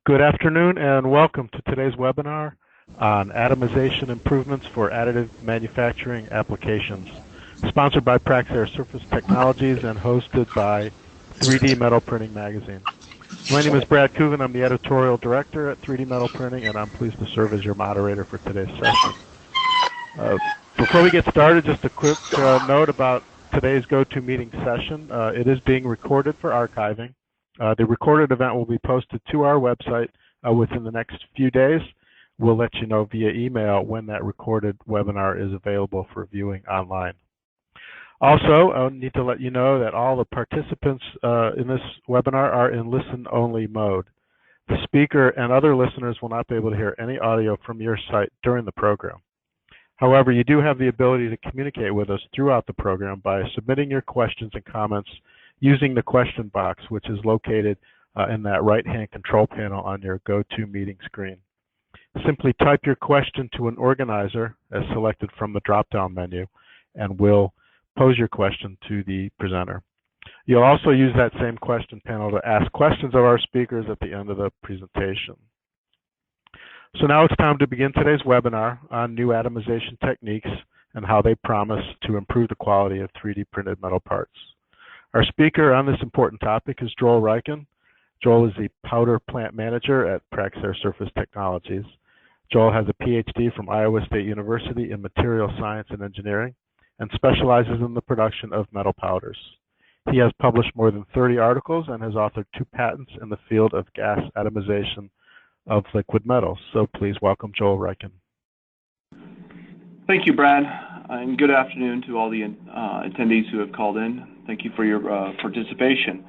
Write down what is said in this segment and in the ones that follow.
Good afternoon and welcome to today's webinar on atomization improvements for additive manufacturing applications, sponsored by Praxair Surface Technologies and hosted by 3D Metal Printing Magazine. My name is Brad Coogan. I'm the editorial director at 3D Metal Printing, and I'm pleased to serve as your moderator for today's session. Before we get started, just a quick note about today's GoToMeeting session. It is being recorded for archiving. The recorded event will be posted to our website within the next few days. We'll let you know via email when that recorded webinar is available for viewing online. Also, I need to let you know that all the participants in this webinar are in listen-only mode. The speaker and other listeners will not be able to hear any audio from your site during the program. However, you do have the ability to communicate with us throughout the program by submitting your questions and comments using the question box, which is located in that right-hand control panel on your GoToMeeting screen. Simply type your question to an organizer as selected from the drop-down menu, and we'll pose your question to the presenter. You'll also use that same question panel to ask questions of our speakers at the end of the presentation. So now it's time to begin today's webinar on new atomization techniques and how they promise to improve the quality of 3D printed metal parts. Our speaker on this important topic is Joel Reichen. Joel is the powder plant manager at Praxair Surface Technologies. Joel has a PhD from Iowa State University in material science and engineering and specializes in the production of metal powders. He has published more than 30 articles and has authored 2 patents in the field of gas atomization of liquid metals. So please welcome Joel Reichen. Thank you, Brad, and good afternoon to all the attendees who have called in. Thank you for your participation.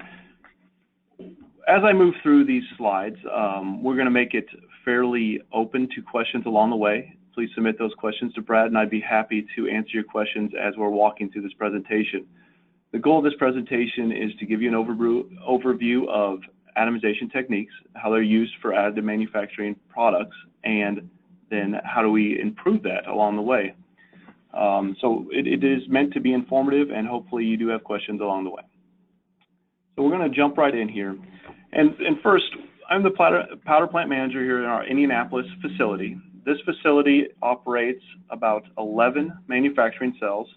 As I move through these slides, we're going to make it fairly open to questions along the way. Please submit those questions to Brad, and I'd be happy to answer your questions as we're walking through this presentation. The goal of this presentation is to give you an overview of atomization techniques, how they're used for additive manufacturing products, and then how do we improve that along the way. So it is meant to be informative, and hopefully you do have questions along the way. So we're going to jump right in here. And first, I'm the powder plant manager here in our Indianapolis facility. This facility operates about 11 manufacturing cells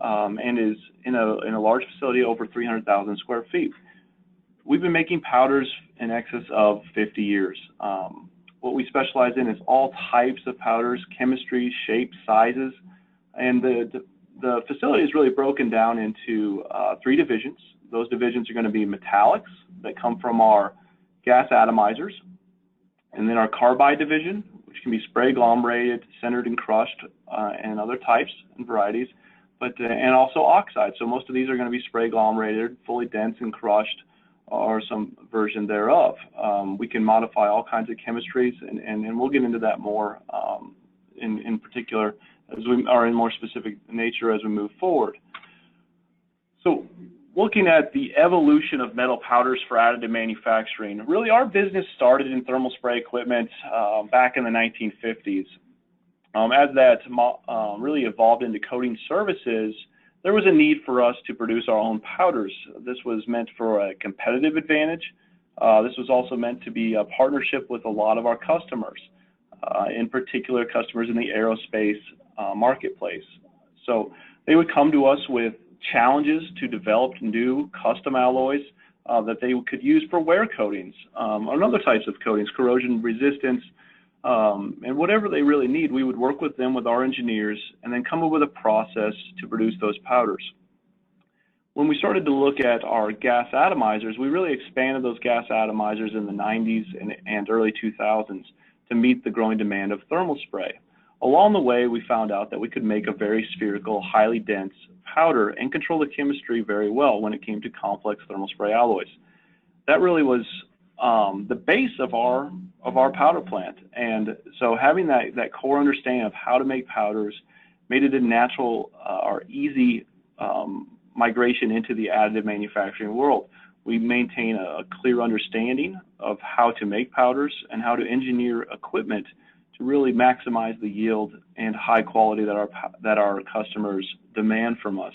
and is in a large facility over 300,000 square feet. We've been making powders in excess of 50 years. What we specialize in is all types of powders, chemistry, shapes, sizes, and the facility is really broken down into 3 divisions. Those divisions are going to be metallics that come from our gas-atomizers, and then our carbide division, which can be spray agglomerated, centered and crushed, and other types and varieties, and also oxide. So most of these are going to be spray agglomerated, fully dense and crushed, or some version thereof. We can modify all kinds of chemistries, and we'll get into that more in particular as we are in more specific nature as we move forward. So looking at the evolution of metal powders for additive manufacturing, really our business started in thermal spray equipment back in the 1950s. As that really evolved into coating services, there was a need for us to produce our own powders. This was meant for a competitive advantage. This was also meant to be a partnership with a lot of our customers, in particular customers in the aerospace marketplace. So they would come to us with challenges to develop new custom alloys that they could use for wear coatings and other types of coatings, corrosion resistance, and whatever they really need. We would work with them with our engineers and then come up with a process to produce those powders. When we started to look at our gas atomizers, we really expanded those gas atomizers in the 90s and early 2000s to meet the growing demand of thermal spray. Along the way, we found out that we could make a very spherical, highly dense powder and control the chemistry very well when it came to complex thermal spray alloys. That really was the base of our powder plant, and so having that core understanding of how to make powders made it a natural or easy migration into the additive manufacturing world. We maintain a clear understanding of how to make powders and how to engineer equipment to really maximize the yield and high quality that our customers demand from us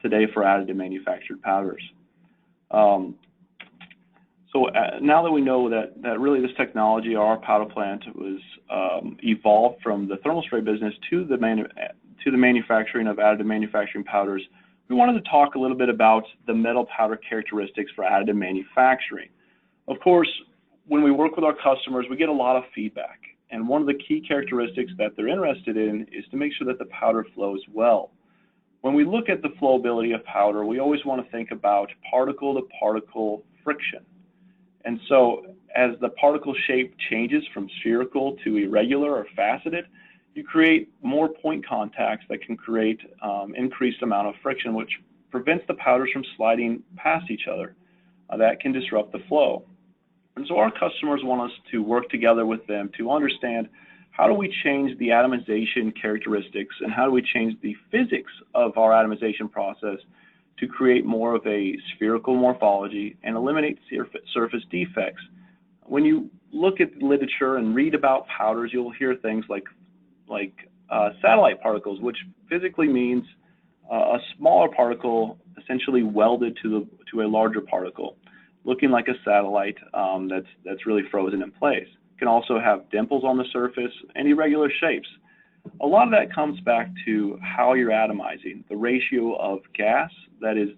today for additive manufactured powders. So now that we know that really this technology, our powder plant, was evolved from the thermal spray business to the manufacturing of additive manufacturing powders, we wanted to talk a little bit about the metal powder characteristics for additive manufacturing. Of course, when we work with our customers, we get a lot of feedback. And one of the key characteristics that they're interested in is to make sure that the powder flows well. When we look at the flowability of powder, we always want to think about particle-to-particle friction. And so as the particle shape changes from spherical to irregular or faceted, you create more point contacts that can create increased amount of friction, which prevents the powders from sliding past each other. That can disrupt the flow. And so our customers want us to work together with them to understand how do we change the atomization characteristics and how do we change the physics of our atomization process to create more of a spherical morphology and eliminate surface defects. When you look at literature and read about powders, you'll hear things like satellite particles, which physically means a smaller particle essentially welded to a larger particle, looking like a satellite that's really frozen in place. It can also have dimples on the surface and irregular shapes. A lot of that comes back to how you're atomizing, the ratio of gas, that is,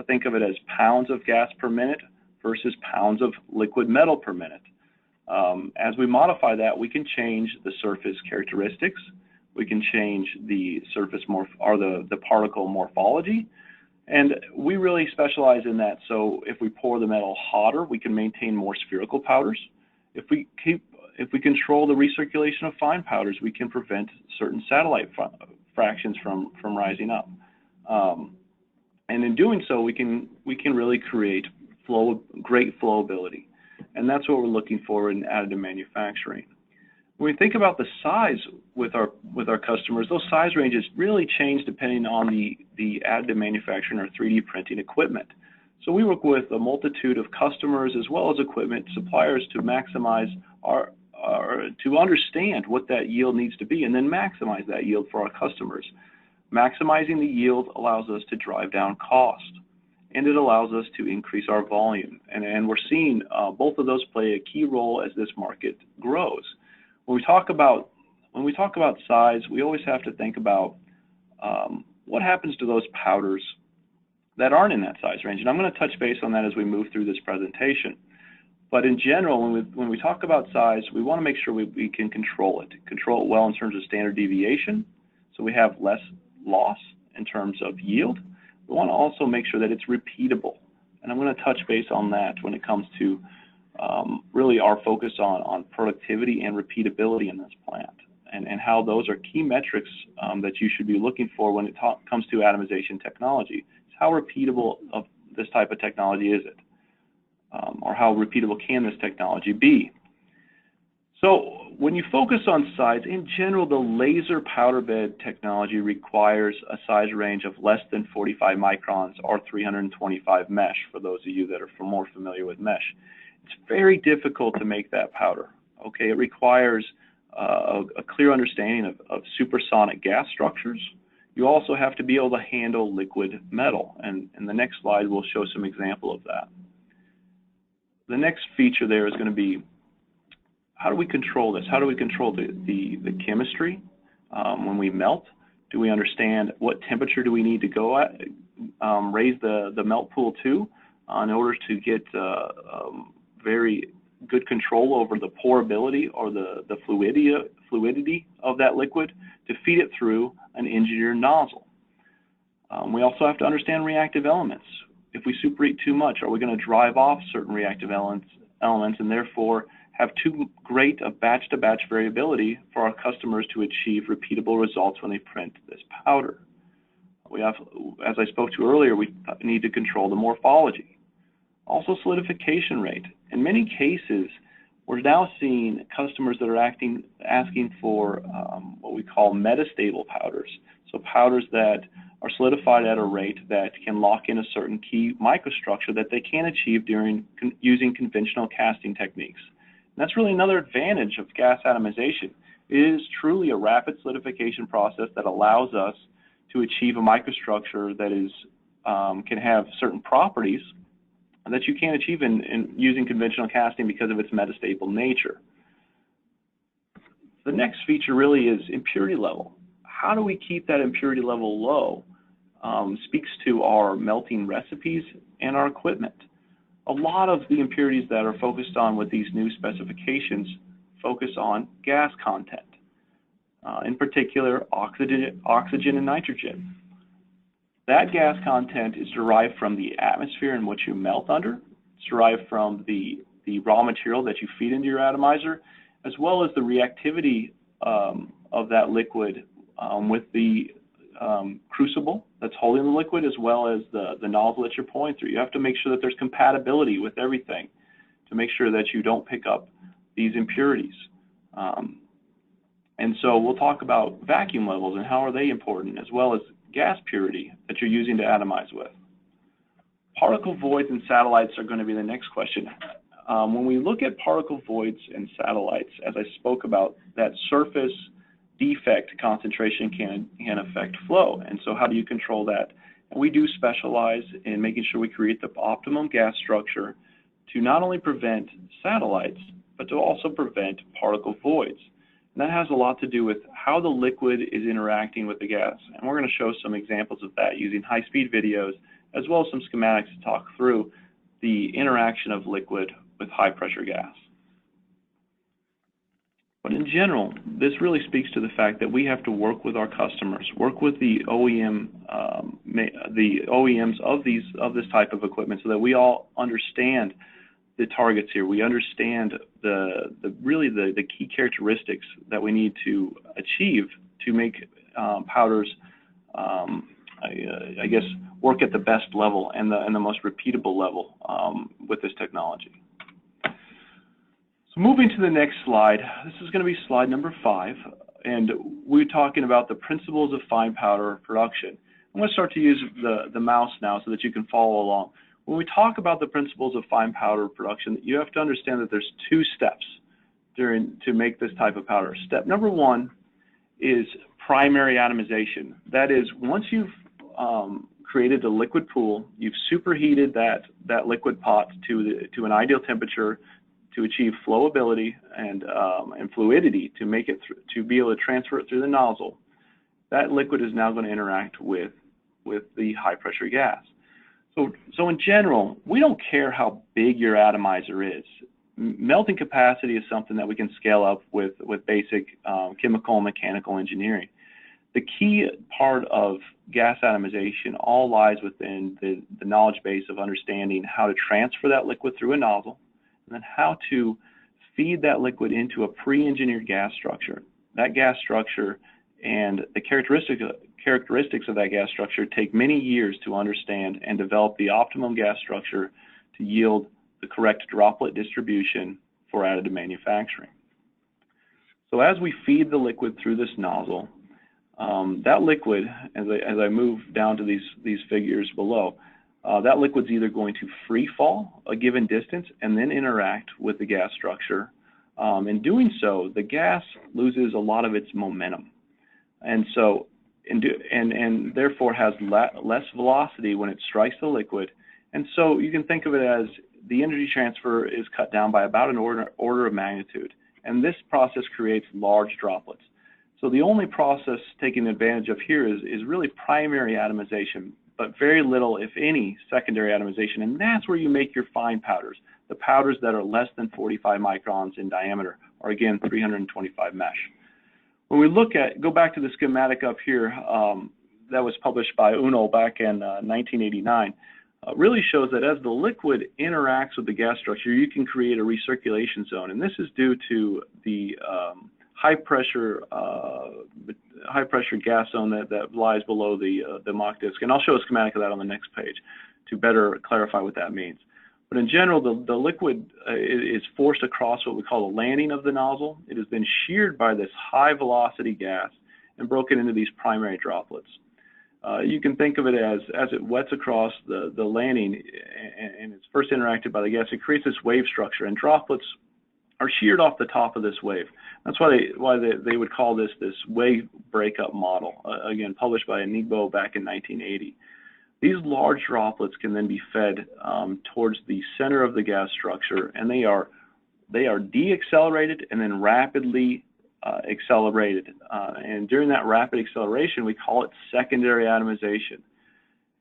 think of it as pounds of gas per minute versus pounds of liquid metal per minute. As we modify that, we can change the surface characteristics, we can change the surface the particle morphology, and we really specialize in that. So if we pour the metal hotter, we can maintain more spherical powders. If we control the recirculation of fine powders, we can prevent certain satellite fractions from rising up. And in doing so, we can really create great flowability. And that's what we're looking for in additive manufacturing. When we think about the size with our customers, those size ranges really change depending on the additive manufacturing or 3D printing equipment. So we work with a multitude of customers as well as equipment suppliers to maximize to understand what that yield needs to be and then maximize that yield for our customers. Maximizing the yield allows us to drive down cost, and it allows us to increase our volume. And we're seeing both of those play a key role as this market grows. When we talk about size, we always have to think about what happens to those powders that aren't in that size range. And I'm going to touch base on that as we move through this presentation. But in general, when we talk about size, we want to make sure we can control it well in terms of standard deviation, so we have less loss in terms of yield. We want to also make sure that it's repeatable. And I'm going to touch base on that when it comes to really our focus on productivity and repeatability in this plant, and how those are key metrics that you should be looking for when it comes to atomization technology. It's how repeatable of this type of technology is it? Or how repeatable can this technology be? So when you focus on size, in general, the laser powder bed technology requires a size range of less than 45 microns or 325 mesh, for those of you that are more familiar with mesh. It's very difficult to make that powder. Okay, it requires a clear understanding of supersonic gas structures. You also have to be able to handle liquid metal, and in the next slide we'll show some example of that. The next feature there is going to be, how do we control this? How do we control the chemistry when we melt? Do we understand what temperature do we need to go at, raise the melt pool to, in order to get very good control over the pourability or the fluidity of that liquid to feed it through an engineered nozzle? We also have to understand reactive elements. If we superheat too much, are we going to drive off certain reactive elements and therefore have too great a batch-to-batch variability for our customers to achieve repeatable results when they print this powder? We have, as I spoke to earlier, we need to control the morphology. Also solidification rate. In many cases, we're now seeing customers that are asking for what we call metastable powders. So powders that are solidified at a rate that can lock in a certain key microstructure that they can't achieve using conventional casting techniques. And that's really another advantage of gas atomization. It is truly a rapid solidification process that allows us to achieve a microstructure that is can have certain properties that you can't achieve in using conventional casting because of its metastable nature. The next feature really is impurity level. How do we keep that impurity level low? Speaks to our melting recipes and our equipment. A lot of the impurities that are focused on with these new specifications focus on gas content, in particular oxygen and nitrogen. That gas content is derived from the atmosphere in which you melt under. It's derived from the raw material that you feed into your atomizer, as well as the reactivity of that liquid with the crucible that's holding the liquid, as well as the nozzle that you're pouring through. You have to make sure that there's compatibility with everything to make sure that you don't pick up these impurities. And so we'll talk about vacuum levels and how are they important, as well as gas purity that you're using to atomize with. Particle voids and satellites are going to be the next question. When we look at particle voids and satellites, as I spoke about, that surface defect concentration can affect flow. And so how do you control that? And we do specialize in making sure we create the optimum gas structure to not only prevent satellites, but to also prevent particle voids. And that has a lot to do with how the liquid is interacting with the gas. And we're going to show some examples of that using high-speed videos, as well as some schematics to talk through the interaction of liquid with high-pressure gas. But in general, this really speaks to the fact that we have to work with our customers, work with the OEMs of this type of equipment, so that we all understand the targets here. We understand really the key characteristics that we need to achieve to make powders, I guess, work at the best level and the most repeatable level with this technology. So moving to the next slide, this is going to be slide number 5, and we're talking about the principles of fine powder production. I'm going to start to use the mouse now so that you can follow along. When we talk about the principles of fine powder production, you have to understand that there's 2 steps to make this type of powder. Step number 1 is primary atomization. That is, once you've created a liquid pool, you've superheated that liquid pot to an ideal temperature to achieve flowability and fluidity to make it to be able to transfer it through the nozzle. That liquid is now going to interact with the high pressure gas. So in general, we don't care how big your atomizer is. Melting capacity is something that we can scale up with basic chemical and mechanical engineering. The key part of gas atomization all lies within the knowledge base of understanding how to transfer that liquid through a nozzle, and then how to feed that liquid into a pre-engineered gas structure. That gas structure and the characteristics of that gas structure take many years to understand and develop the optimum gas structure to yield the correct droplet distribution for additive manufacturing. So as we feed the liquid through this nozzle, that liquid, as I move down to these figures below, that liquid's either going to free fall a given distance and then interact with the gas structure. In doing so, the gas loses a lot of its momentum, and so and therefore has less velocity when it strikes the liquid. And so you can think of it as the energy transfer is cut down by about an order of magnitude, and this process creates large droplets. So the only process taken advantage of here is really primary atomization, but very little, if any, secondary atomization, and that's where you make your fine powders, the powders that are less than 45 microns in diameter, or again, 325 mesh. When we go back to the schematic up here that was published by Uno back in 1989, really shows that as the liquid interacts with the gas structure, you can create a recirculation zone, and this is due to the high pressure gas zone that lies below the Mach disk. And I'll show a schematic of that on the next page to better clarify what that means. But in general, the liquid is forced across what we call the landing of the nozzle. It has been sheared by this high velocity gas and broken into these primary droplets. You can think of it as it wets across the landing and it's first interacted by the gas, it creates this wave structure, and droplets are sheared off the top of this wave. That's why they would call this wave breakup model, again, published by Enigbo back in 1980. These large droplets can then be fed towards the center of the gas structure, and they are de-accelerated and then rapidly accelerated. And during that rapid acceleration, we call it secondary atomization.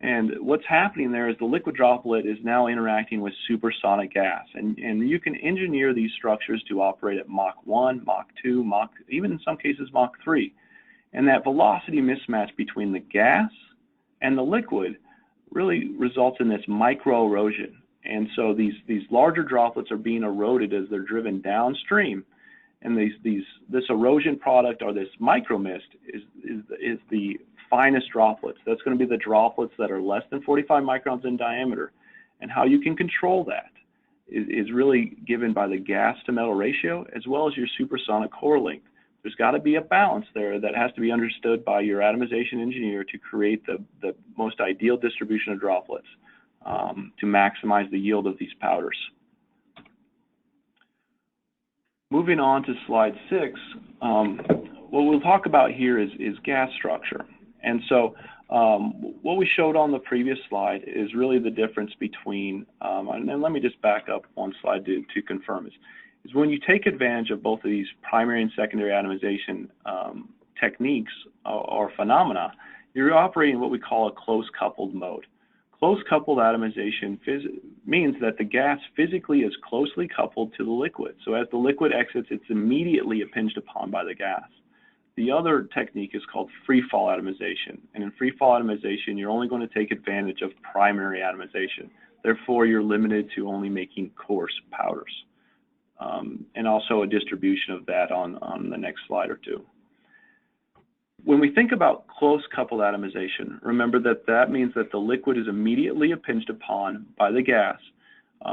And what's happening there is the liquid droplet is now interacting with supersonic gas. And you can engineer these structures to operate at Mach 1, Mach 2, even in some cases Mach 3. And that velocity mismatch between the gas and the liquid really results in this microerosion. And so these larger droplets are being eroded as they're driven downstream. And this erosion product, or this micromist, is the finest droplets. That's going to be the droplets that are less than 45 microns in diameter. And how you can control that is really given by the gas to metal ratio, as well as your supersonic core length. There's got to be a balance there that has to be understood by your atomization engineer to create the most ideal distribution of droplets to maximize the yield of these powders. Moving on to slide 6, what we'll talk about here is gas structure. And so what we showed on the previous slide is really the difference between, and let me just back up one slide to confirm, is when you take advantage of both of these primary and secondary atomization techniques or phenomena, you're operating what we call a close-coupled mode. Close-coupled atomization means that the gas physically is closely coupled to the liquid. So as the liquid exits, it's immediately impinged upon by the gas. The other technique is called free-fall atomization. And in free-fall atomization, you're only going to take advantage of primary atomization. Therefore, you're limited to only making coarse powders. And also a distribution of that on the next slide or two. When we think about close-coupled atomization, remember that means that the liquid is immediately impinged upon by the gas.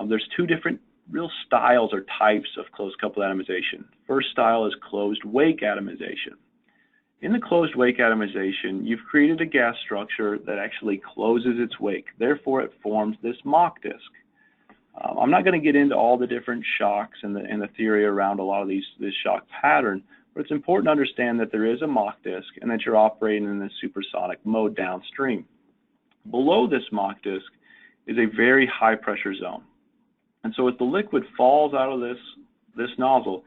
There's two different real styles or types of close-coupled atomization. First style is closed-wake atomization. In the closed-wake atomization, you've created a gas structure that actually closes its wake. Therefore, it forms this Mach disk. I'm not going to get into all the different shocks and the theory around a lot of this shock pattern, but it's important to understand that there is a Mach disk and that you're operating in this supersonic mode downstream. Below this Mach disk is a very high pressure zone. And so as the liquid falls out of this nozzle,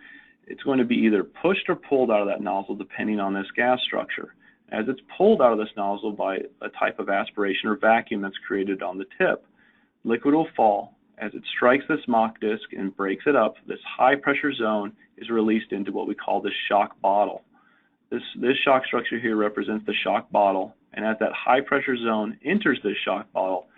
it's going to be either pushed or pulled out of that nozzle depending on this gas structure. As it's pulled out of this nozzle by a type of aspiration or vacuum that's created on the tip, liquid will fall. As it strikes this Mach disk and breaks it up, this high pressure zone is released into what we call the shock bottle. This shock structure here represents the shock bottle, and as that high pressure zone enters this shock bottle,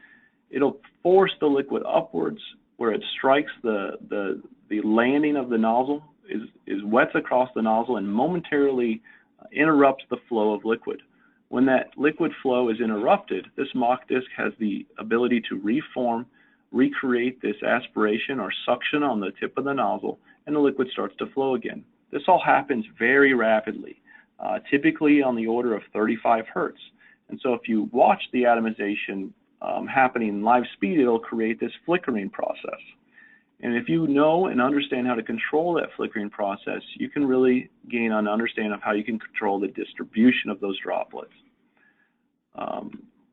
it'll force the liquid upwards where it strikes the landing of the nozzle, is wets across the nozzle and momentarily interrupts the flow of liquid. When that liquid flow is interrupted, this Mach disk has the ability to recreate this aspiration or suction on the tip of the nozzle, and the liquid starts to flow again. This all happens very rapidly, typically on the order of 35 hertz. And so if you watch the atomization happening in live speed, it'll create this flickering process. And if you know and understand how to control that flickering process, you can really gain an understanding of how you can control the distribution of those droplets.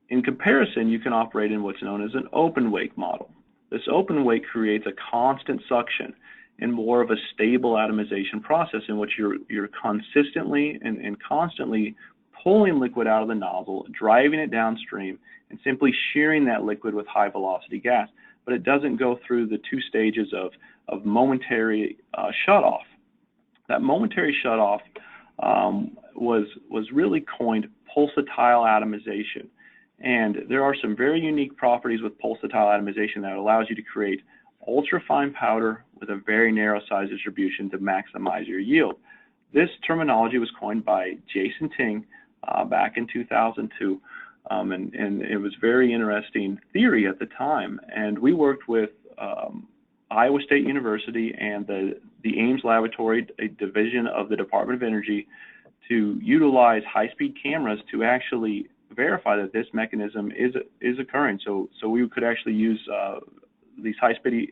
In comparison, you can operate in what's known as an open wake model. This open wake creates a constant suction and more of a stable atomization process in which you're consistently and constantly pulling liquid out of the nozzle, driving it downstream, and simply shearing that liquid with high velocity gas. But it doesn't go through the two stages of momentary shutoff. That momentary shutoff was really coined pulsatile atomization. And there are some very unique properties with pulsatile atomization that allows you to create ultra-fine powder with a very narrow size distribution to maximize your yield. This terminology was coined by Jason Ting back in 2002, and it was very interesting theory at the time. And we worked with Iowa State University and the Ames Laboratory, a division of the Department of Energy, to utilize high-speed cameras to actually verify that this mechanism is occurring. So we could actually use these high-speed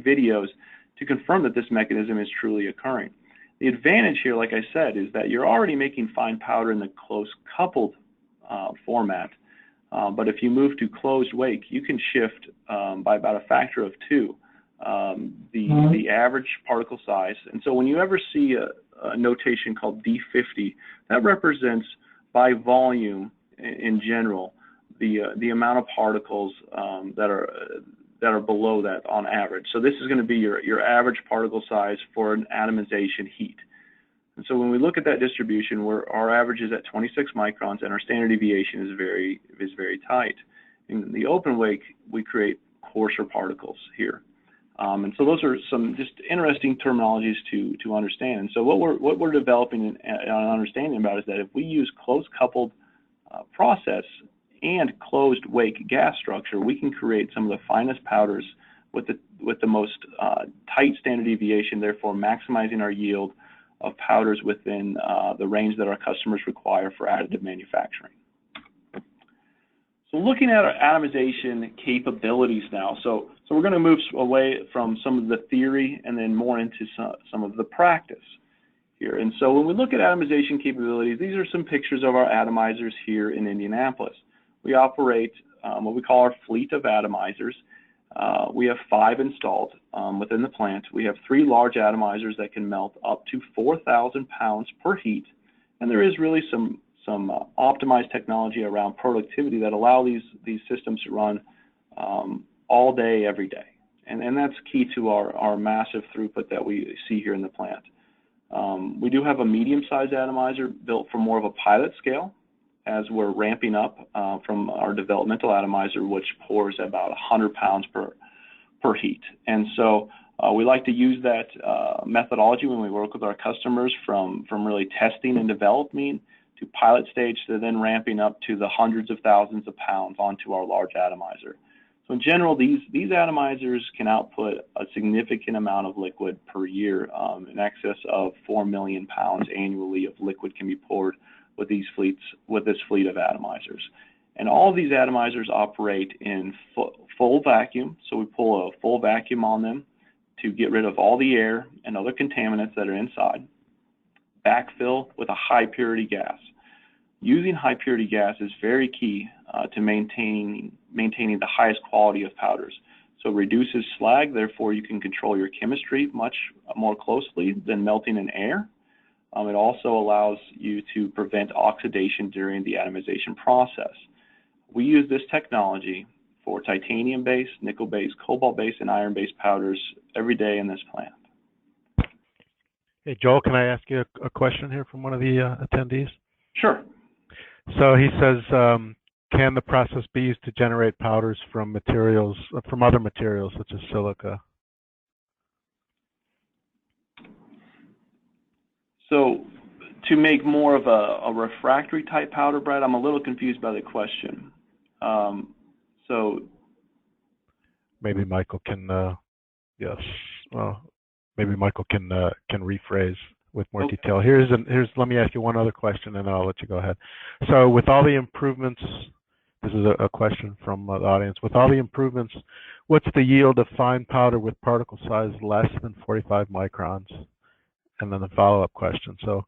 videos to confirm that this mechanism is truly occurring. The advantage here, like I said, is that you're already making fine powder in the close-coupled format. But if you move to closed wake, you can shift by about a factor of 2 the average particle size. And so when you ever see a notation called D50, that represents by volume in general the amount of particles that are below that on average. So this is going to be your average particle size for an atomization heat. And so when we look at that distribution, our average is at 26 microns, and our standard deviation is very tight. In the open wake, we create coarser particles here. And so those are some just interesting terminologies to understand. And so what we're developing and understanding about is that if we use close coupled process and closed wake gas structure, we can create some of the finest powders with the most tight standard deviation, therefore maximizing our yield of powders within the range that our customers require for additive manufacturing. So looking at our atomization capabilities now, so we're going to move away from some of the theory and then more into some of the practice here. And so when we look at atomization capabilities, these are some pictures of our atomizers here in Indianapolis. We operate what we call our fleet of atomizers. We have 5 installed within the plant. We have 3 large atomizers that can melt up to 4,000 pounds per heat, and there is really some optimized technology around productivity that allow these systems to run all day, every day, and that's key to our massive throughput that we see here in the plant. We do have a medium-sized atomizer built for more of a pilot scale, as we're ramping up from our developmental atomizer, which pours about 100 pounds per heat. And so we like to use that methodology when we work with our customers from really testing and developing to pilot stage to then ramping up to the hundreds of thousands of pounds onto our large atomizer. So in general, these atomizers can output a significant amount of liquid per year. In excess of 4 million pounds annually of liquid can be poured with this fleet of atomizers. And all of these atomizers operate in full vacuum, so we pull a full vacuum on them to get rid of all the air and other contaminants that are inside. Backfill with a high purity gas. Using high purity gas is very key to maintaining the highest quality of powders. So it reduces slag, therefore you can control your chemistry much more closely than melting in air. It also allows you to prevent oxidation during the atomization process. We use this technology for titanium-based, nickel-based, cobalt-based, and iron-based powders every day in this plant. Hey, Joel, can I ask you a question here from one of the attendees? Sure. So he says, can the process be used to generate powders from other materials such as silica? So to make more of a refractory type powder, Brad, I'm a little confused by the question. So maybe Michael can, yes. Well, maybe Michael can rephrase with more detail. Let me ask you one other question, and then I'll let you go ahead. So with all the improvements, this is a question from the audience. With all the improvements, what's the yield of fine powder with particle size less than 45 microns? And then the follow-up question. So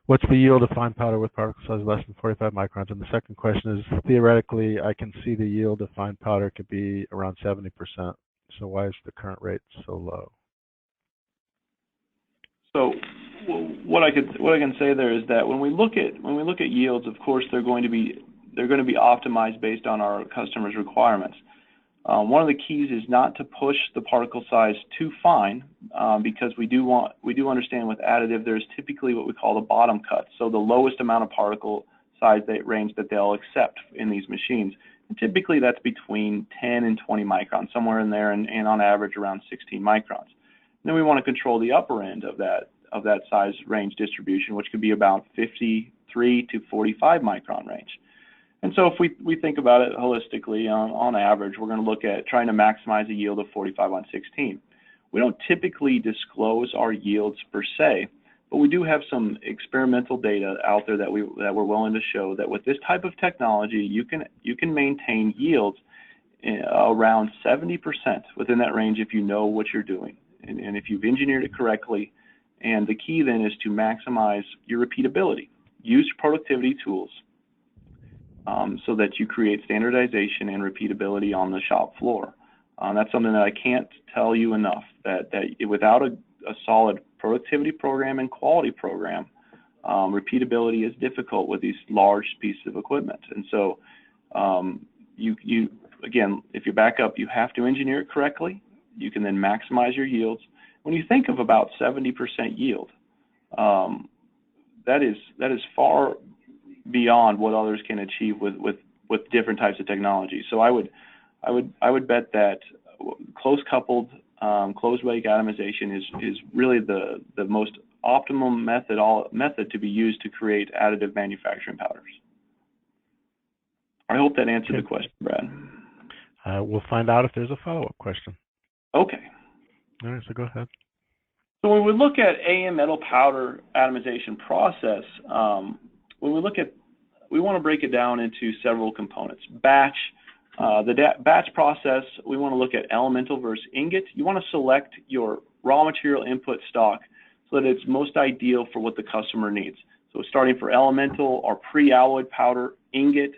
what's the yield of fine powder with particle size less than 45 microns? And the second question is, theoretically, I can see the yield of fine powder could be around 70%. So why is the current rate so low? So what I can say there is that when we look at yields, of course, they're going to be optimized based on our customers' requirements. One of the keys is not to push the particle size too fine, because we do understand with additive there's typically what we call the bottom cut, so the lowest amount of particle size range that they'll accept in these machines. And typically that's between 10 and 20 microns, somewhere in there, and on average around 16 microns. And then we want to control the upper end of that size range distribution, which could be about 53 to 45 micron range. And so if we think about it holistically, on average, we're going to look at trying to maximize a yield of 45 on 16. We don't typically disclose our yields per se, but we do have some experimental data out there that we're willing to show that with this type of technology, you can maintain yields around 70% within that range if you know what you're doing and if you've engineered it correctly. And the key then is to maximize your repeatability. Use productivity tools. so that you create standardization and repeatability on the shop floor. That's something that I can't tell you enough, that without a solid productivity program and quality program, repeatability is difficult with these large pieces of equipment. And so again, if you back up, you have to engineer it correctly. You can then maximize your yields. When you think of about 70% yield, that is far beyond what others can achieve with different types of technology. So I would bet that close coupled closed wake atomization is really the most optimum method to be used to create additive manufacturing powders. I hope that answered the question, Brad. We'll find out if there's a follow-up question. Okay. All right, so go ahead. So when we look at AM metal powder atomization process, we want to break it down into several components. Batch, batch process, we want to look at elemental versus ingot. You want to select your raw material input stock so that it's most ideal for what the customer needs. So starting for elemental or pre-alloyed powder, ingot,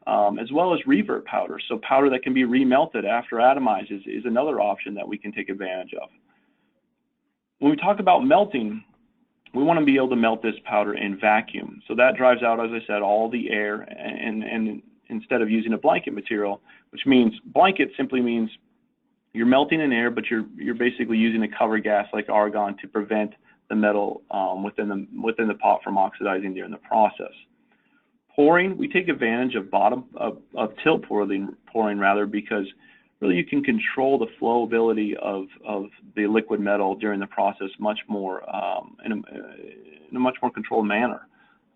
as well as revert powder. So powder that can be remelted after atomized is another option that we can take advantage of. When we talk about melting, we want to be able to melt this powder in vacuum. So that drives out, as I said, all the air, and instead of using a blanket material, which means blanket simply means you're melting in air, but you're basically using a cover gas like argon to prevent the metal within the pot from oxidizing during the process. Pouring, we take advantage of tilt pouring rather, because really you can control the flowability of the liquid metal during the process much more in a much more controlled manner.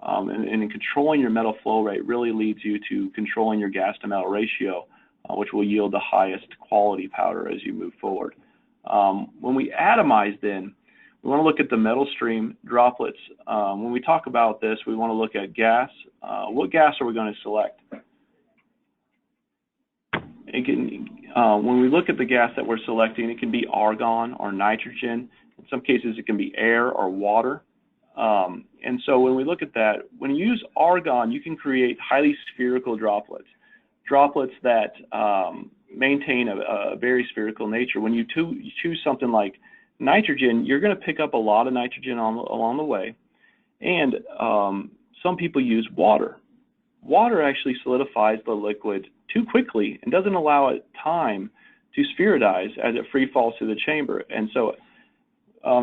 And in controlling your metal flow rate really leads you to controlling your gas to metal ratio, which will yield the highest quality powder as you move forward. When we atomize then, we want to look at the metal stream droplets. When we talk about this, we want to look at gas. What gas are we going to select? When we look at the gas that we're selecting, it can be argon or nitrogen. In some cases, it can be air or water. And so when we look at that, when you use argon, you can create highly spherical droplets that maintain a very spherical nature. When you choose something like nitrogen, you're going to pick up a lot of nitrogen along the way. And some people use water. Water actually solidifies the liquid too quickly and doesn't allow it time to spheridize as it free falls through the chamber. And so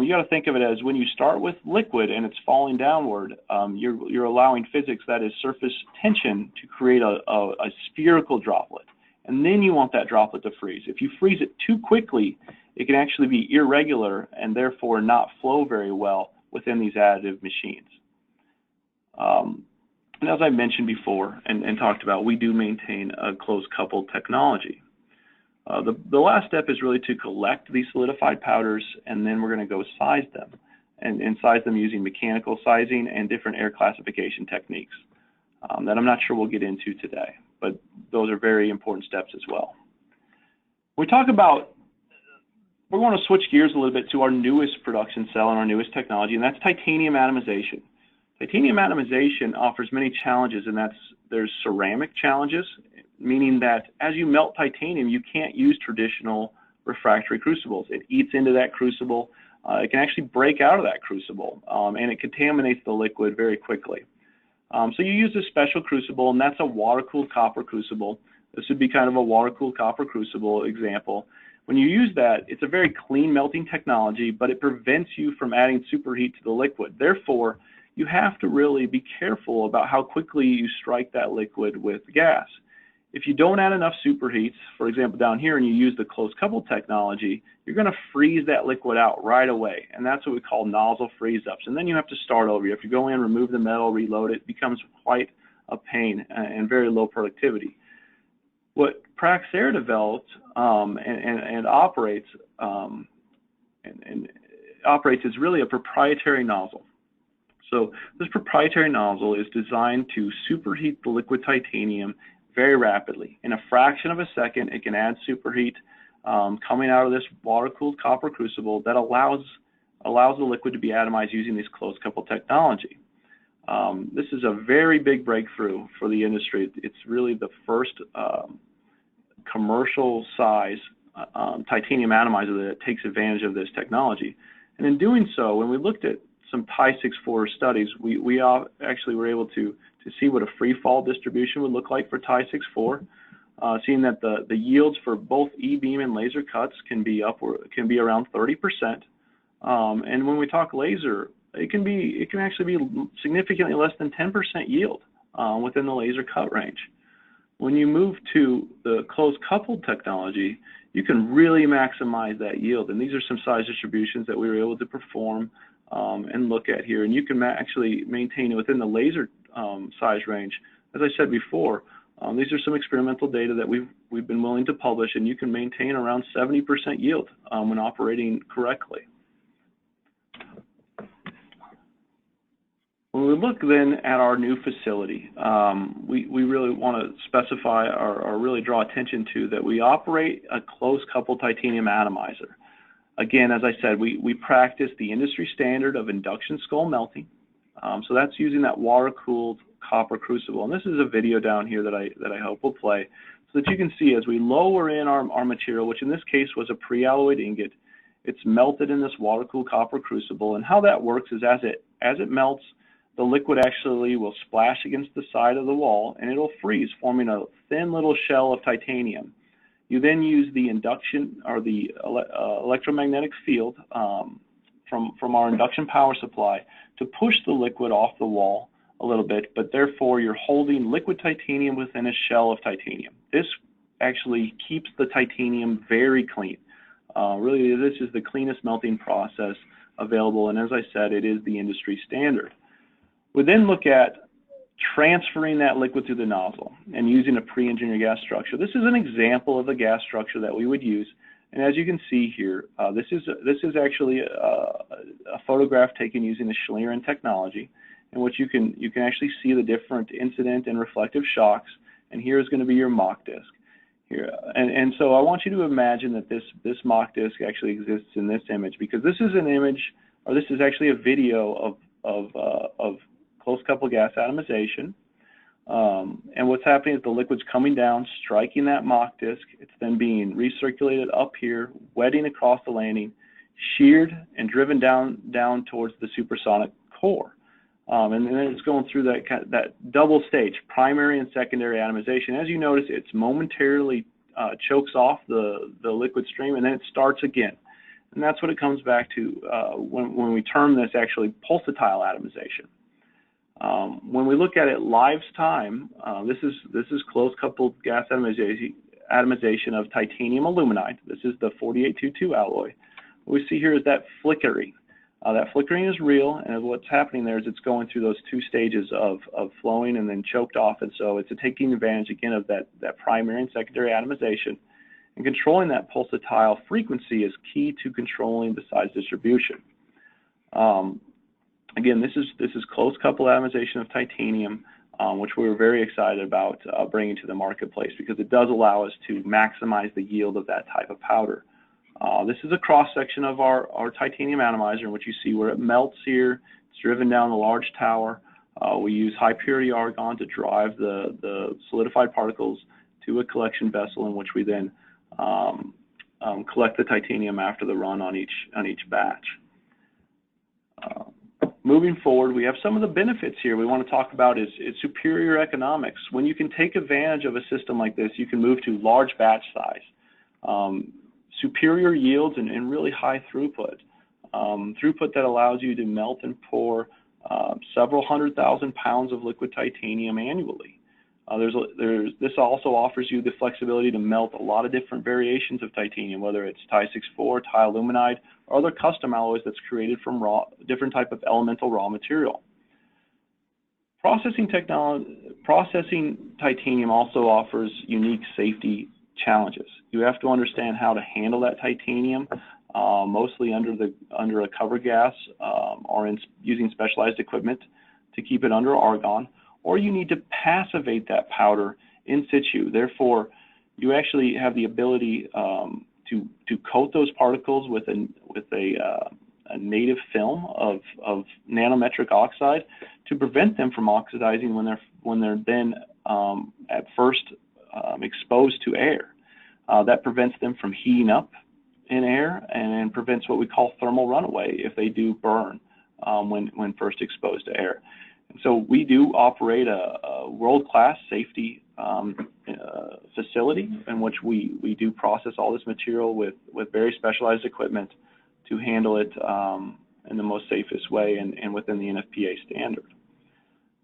you got to think of it as when you start with liquid and it's falling downward, you're allowing physics, that is surface tension, to create a spherical droplet. And then you want that droplet to freeze. If you freeze it too quickly, it can actually be irregular and therefore not flow very well within these additive machines. And as I mentioned before and talked about, we do maintain a close coupled technology. The last step is really to collect these solidified powders, and then we're going to go size them and size them using mechanical sizing and different air classification techniques that I'm not sure we'll get into today, but those are very important steps as well. We want to switch gears a little bit to our newest production cell and our newest technology, and that's titanium atomization. Titanium atomization offers many challenges, and there's ceramic challenges, meaning that as you melt titanium, you can't use traditional refractory crucibles. It eats into that crucible. It can actually break out of that crucible, and it contaminates the liquid very quickly. So you use a special crucible, and that's a water-cooled copper crucible. This would be kind of a water-cooled copper crucible example. When you use that, it's a very clean melting technology, but it prevents you from adding superheat to the liquid. Therefore, you have to really be careful about how quickly you strike that liquid with gas. If you don't add enough superheats, for example, down here, and you use the close coupled technology, you're going to freeze that liquid out right away. And that's what we call nozzle freeze-ups. And then you have to start over. You have to go in, remove the metal, reload it. It becomes quite a pain and very low productivity. What Praxair developed and operates is really a proprietary nozzle. So this proprietary nozzle is designed to superheat the liquid titanium very rapidly. In a fraction of a second, it can add superheat coming out of this water-cooled copper crucible that allows the liquid to be atomized using this close coupled technology. This is a very big breakthrough for the industry. It's really the first commercial size titanium atomizer that takes advantage of this technology. And in doing so, when we looked at some Ti-64 studies, we actually were able to see what a free fall distribution would look like for Ti-64, seeing that the yields for both E-beam and laser cuts can be around 30%. And when we talk laser, it can actually be significantly less than 10% yield within the laser cut range. When you move to the closed coupled technology, you can really maximize that yield. And these are some size distributions that we were able to perform and look at here. And you can actually maintain it within the laser size range. As I said before, these are some experimental data that we've been willing to publish, and you can maintain around 70% yield when operating correctly. When we look then at our new facility, we really want to specify or really draw attention to that we operate a close coupled titanium atomizer. Again, as I said, we practice the industry standard of induction skull melting. So that's using that water-cooled copper crucible. And this is a video down here that I hope will play so that you can see as we lower in our material, which in this case was a pre-alloyed ingot, it's melted in this water-cooled copper crucible. And how that works is as it melts, the liquid actually will splash against the side of the wall and it'll freeze, forming a thin little shell of titanium. You then use the induction or the electromagnetic field from our induction power supply to push the liquid off the wall a little bit, but therefore you're holding liquid titanium within a shell of titanium. This actually keeps the titanium very clean. Really, this is the cleanest melting process available, and as I said, it is the industry standard. We then look at transferring that liquid through the nozzle and using a pre-engineered gas structure. This is an example of the gas structure that we would use. And as you can see here, this is actually a photograph taken using the Schlieren technology, in which you can actually see the different incident and reflective shocks. And here is going to be your mock disk. Here, and so I want you to imagine that this mock disk actually exists in this image, because this is an image, or this is actually a video of close coupled gas atomization. And what's happening is the liquid's coming down, striking that mock disk. It's then being recirculated up here, wetting across the landing, sheared and driven down towards the supersonic core. And then it's going through that double stage, primary and secondary atomization. As you notice, it's momentarily chokes off the liquid stream, and then it starts again. And that's what it comes back to when we term this actually pulsatile atomization. When we look at it live time, this is close coupled gas atomization of titanium aluminide. This is the 4822 alloy. What we see here is that flickering. That flickering is real, and what's happening there is it's going through those two stages of flowing and then choked off, and so it's taking advantage again of that primary and secondary atomization. And controlling that pulsatile frequency is key to controlling the size distribution. Again, this is close coupled atomization of titanium, which we were very excited about bringing to the marketplace, because it does allow us to maximize the yield of that type of powder. This is a cross-section of our titanium atomizer, in which you see where it melts here. It's driven down the large tower. We use high-purity argon to drive the solidified particles to a collection vessel, in which we then collect the titanium after the run on each batch. Moving forward, we have some of the benefits here we want to talk about is superior economics. When you can take advantage of a system like this, you can move to large batch size. Superior yields and really high throughput. Throughput that allows you to melt and pour several 100,000 pounds of liquid titanium annually. This also offers you the flexibility to melt a lot of different variations of titanium, whether it's Ti-64, Aluminide, or other custom alloys that's created from different type of elemental raw material. Processing titanium also offers unique safety challenges. You have to understand how to handle that titanium, mostly under a cover gas or using specialized equipment to keep it under argon, or you need to passivate that powder in situ. Therefore, you actually have the ability to coat those particles with a native film of nanometric oxide to prevent them from oxidizing when they're then at first exposed to air. That prevents them from heating up in air and prevents what we call thermal runaway if they do burn when first exposed to air. And so we do operate a world-class safety facility in which we do process all this material with very specialized equipment to handle it in the most safest way and within the NFPA standard.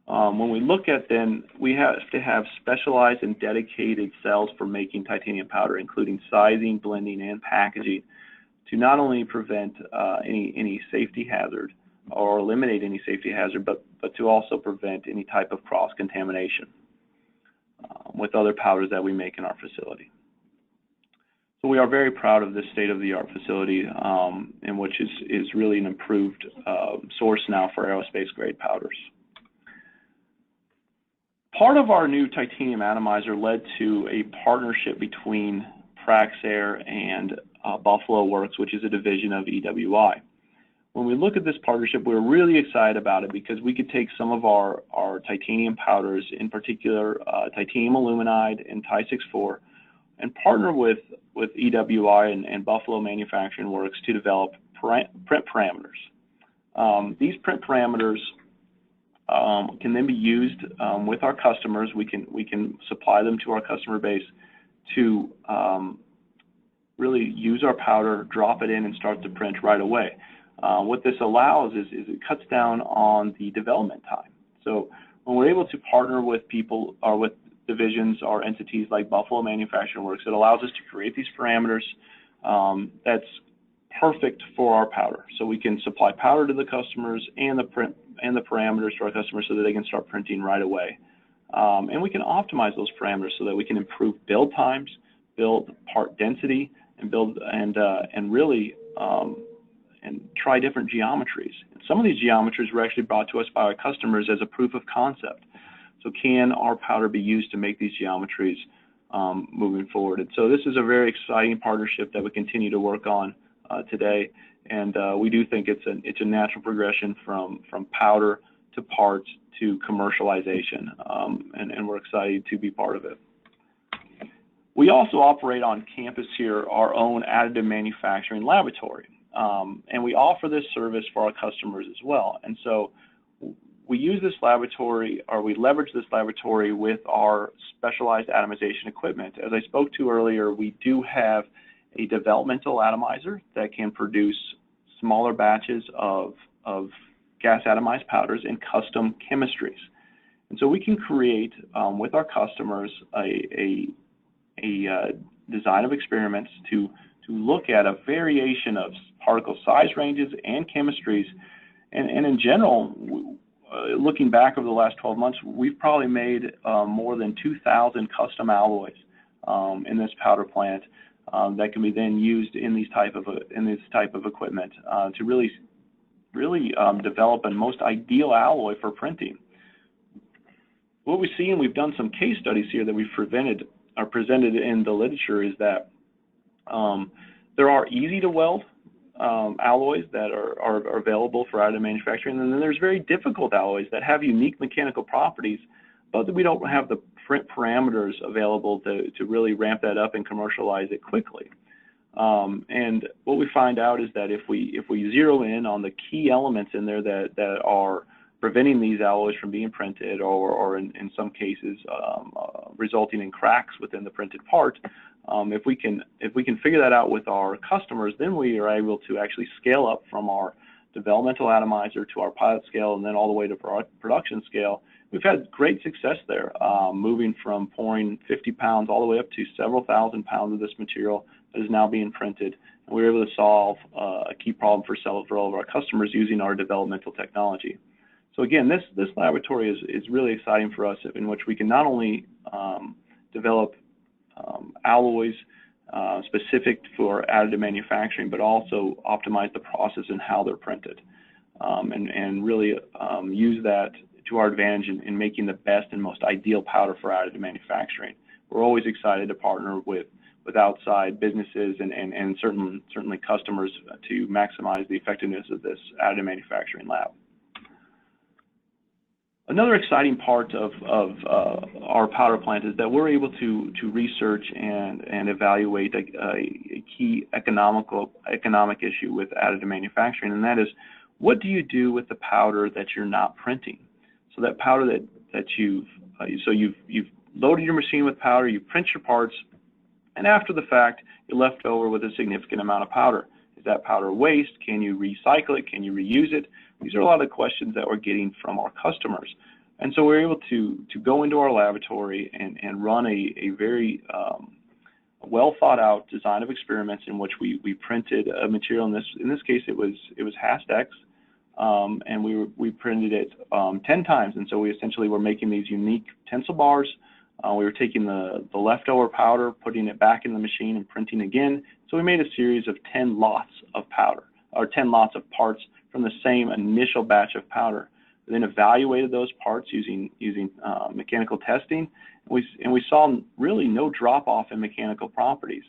When we look at then, we have to have specialized and dedicated cells for making titanium powder, including sizing, blending, and packaging, to not only prevent any safety hazard or eliminate any safety hazard, but to also prevent any type of cross-contamination with other powders that we make in our facility. So we are very proud of this state-of-the-art facility, in which is really an improved source now for aerospace-grade powders. Part of our new titanium atomizer led to a partnership between Praxair and Buffalo Works, which is a division of EWI. When we look at this partnership, we're really excited about it because we could take some of our titanium powders, in particular titanium aluminide and Ti-64, and partner with EWI and Buffalo Manufacturing Works to develop print parameters. These print parameters can then be used with our customers. We can supply them to our customer base to really use our powder, drop it in, and start to print right away. What this allows is it cuts down on the development time. So when we're able to partner with people or with divisions or entities like Buffalo Manufacturing Works, it allows us to create these parameters that's perfect for our powder. So we can supply powder to the customers and the parameters to our customers so that they can start printing right away. And we can optimize those parameters so that we can improve build times, build part density, and build and really and try different geometries. And some of these geometries were actually brought to us by our customers as a proof of concept. So can our powder be used to make these geometries moving forward? And so this is a very exciting partnership that we continue to work on today, and we do think it's a natural progression from powder to parts to commercialization, and we're excited to be part of it. We also operate on campus here our own additive manufacturing laboratory, and we offer this service for our customers as well. And so we use this laboratory, or we leverage this laboratory with our specialized atomization equipment. As I spoke to earlier, we do have a developmental atomizer that can produce smaller batches of gas-atomized powders in custom chemistries. And so we can create, with our customers, a design of experiments to look at a variation of particle size ranges and chemistries. And in general, looking back over the last 12 months, we've probably made more than 2,000 custom alloys in this powder plant that can be then used in this type of equipment to really develop a most ideal alloy for printing. What we see, and we've done some case studies here that we've presented in the literature, is that there are easy to weld alloys that are available for additive manufacturing, and then there's very difficult alloys that have unique mechanical properties, but we don't have the print parameters available to really ramp that up and commercialize it quickly. And what we find out is that if we zero in on the key elements in there that are preventing these alloys from being printed, or in some cases resulting in cracks within the printed part, if we can figure that out with our customers, then we are able to actually scale up from our developmental atomizer to our pilot scale and then all the way to production scale. We've had great success there, moving from pouring 50 pounds all the way up to several thousand pounds of this material that is now being printed. And we were able to solve a key problem for several of our customers using our developmental technology. So again, this laboratory is really exciting for us, in which we can not only develop alloys specific for additive manufacturing, but also optimize the process and how they're printed, and really use that to our advantage in making the best and most ideal powder for additive manufacturing. We're always excited to partner with outside businesses and certainly customers to maximize the effectiveness of this additive manufacturing lab. Another exciting part of our powder plant is that we're able to research and evaluate a key economic issue with additive manufacturing, and that is, what do you do with the powder that you're not printing? So that powder that you've loaded your machine with powder, you print your parts, and after the fact, you're left over with a significant amount of powder. Is that powder waste? Can you recycle it? Can you reuse it? These are a lot of questions that we're getting from our customers. And so we're able to go into our laboratory and run a very well thought out design of experiments in which we printed a material. In this case, it was Hastex, and we printed it 10 times. And so we essentially were making these unique tensile bars. We were taking the leftover powder, putting it back in the machine and printing again. So we made a series of 10 lots of powder, or 10 lots of parts from the same initial batch of powder. We then evaluated those parts using mechanical testing, and we saw really no drop-off in mechanical properties.